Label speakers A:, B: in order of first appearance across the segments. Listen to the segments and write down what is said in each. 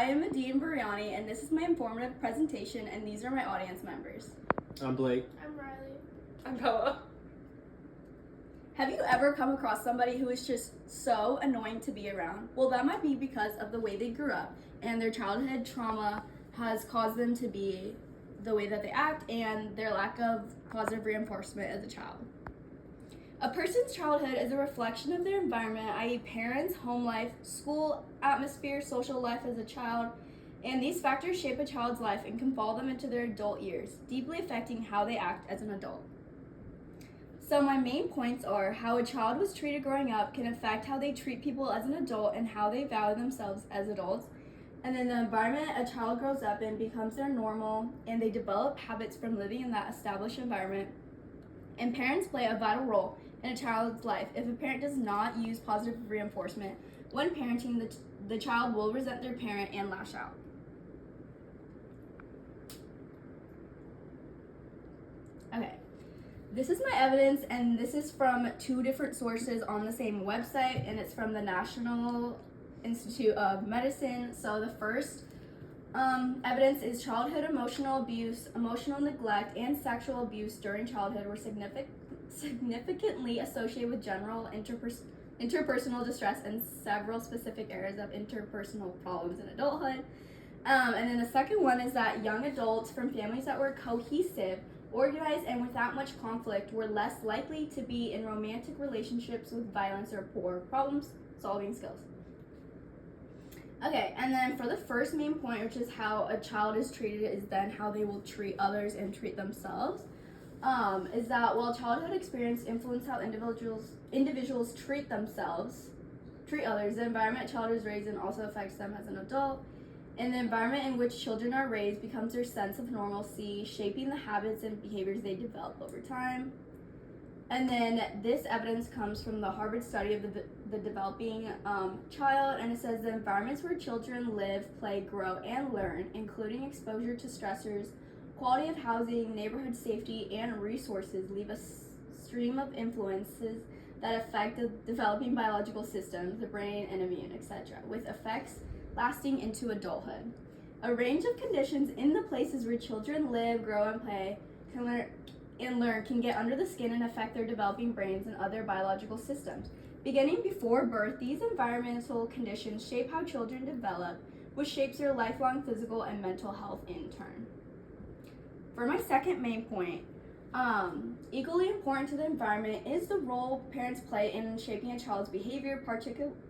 A: am Adine Buriani, and this is my informative presentation, and these are my audience members.
B: I'm Blake.
C: I'm Riley.
D: I'm Bella.
A: Have you ever come across somebody who is just so annoying to be around? Well, that might be because of the way they grew up, and their childhood trauma has caused them to be the way that they act, and their lack of positive reinforcement as a child. A person's childhood is a reflection of their environment, i.e. parents, home life, school atmosphere, social life as a child, and these factors shape a child's life and can follow them into their adult years, deeply affecting how they act as an adult. So my main points are how a child was treated growing up can affect how they treat people as an adult and how they value themselves as adults. And then the environment a child grows up in becomes their normal, and they develop habits from living in that established environment. And parents play a vital role in a child's life. If a parent does not use positive reinforcement when parenting, the child will resent their parent and lash out. Okay, this is my evidence, and this is from two different sources on the same website, and it's from the National Institute of Medicine. So the first evidence is childhood emotional abuse, emotional neglect, and sexual abuse during childhood were significantly associated with general interpersonal distress and several specific areas of interpersonal problems in adulthood. And then the second one is that young adults from families that were cohesive, organized, and without much conflict were less likely to be in romantic relationships with violence or poor problem-solving skills. Okay, and then for the first main point, which is how a child is treated, is then how they will treat others and treat themselves. Is that while childhood experience influence how individuals treat others, the environment a child is raised in also affects them as an adult. And the environment in which children are raised becomes their sense of normalcy, shaping the habits and behaviors they develop over time. And then this evidence comes from the Harvard study of the developing child, and it says the environments where children live, play, grow, and learn, including exposure to stressors, quality of housing, neighborhood safety, and resources, leave a stream of influences that affect the developing biological systems, the brain and immune, etc., with effects lasting into adulthood. A range of conditions in the places where children live, grow, and play can learn can get under the skin and affect their developing brains and other biological systems. Beginning before birth, these environmental conditions shape how children develop, which shapes their lifelong physical and mental health in turn. For my second main point, equally important to the environment is the role parents play in shaping a child's behavior,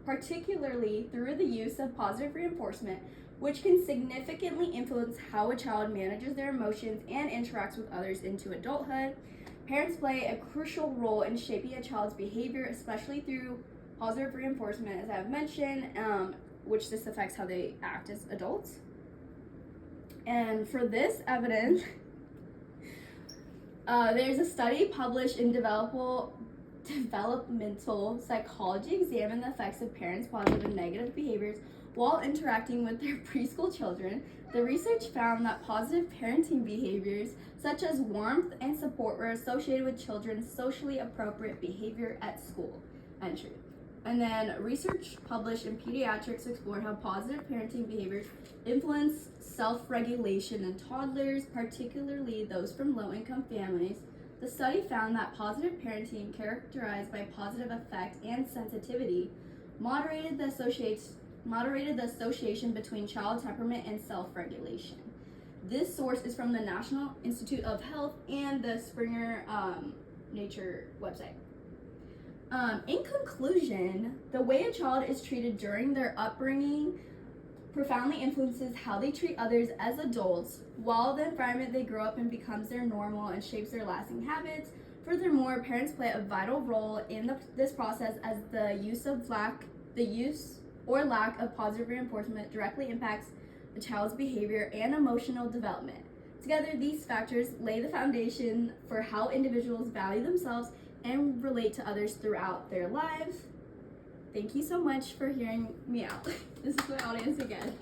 A: particularly through the use of positive reinforcement, which can significantly influence how a child manages their emotions and interacts with others into adulthood. Parents play a crucial role in shaping a child's behavior, especially through positive reinforcement, as I've mentioned, which this affects how they act as adults. And for this evidence, there's a study published in Developmental Psychology examine the effects of parents' positive and negative behaviors while interacting with their preschool children. The research found that positive parenting behaviors, such as warmth and support, were associated with children's socially appropriate behavior at school entry. And then research published in Pediatrics explored how positive parenting behaviors influence self-regulation in toddlers, particularly those from low-income families. The study found that positive parenting, characterized by positive affect and sensitivity, moderated the association between child temperament and self-regulation. This source is from the National Institute of Health and the Springer Nature website. In conclusion, the way a child is treated during their upbringing profoundly influences how they treat others as adults, while the environment they grow up in becomes their normal and shapes their lasting habits. Furthermore, parents play a vital role in this process, as the use or lack of positive reinforcement directly impacts a child's behavior and emotional development. Together, these factors lay the foundation for how individuals value themselves and relate to others throughout their lives. Thank you so much for hearing me out. This is my audience again.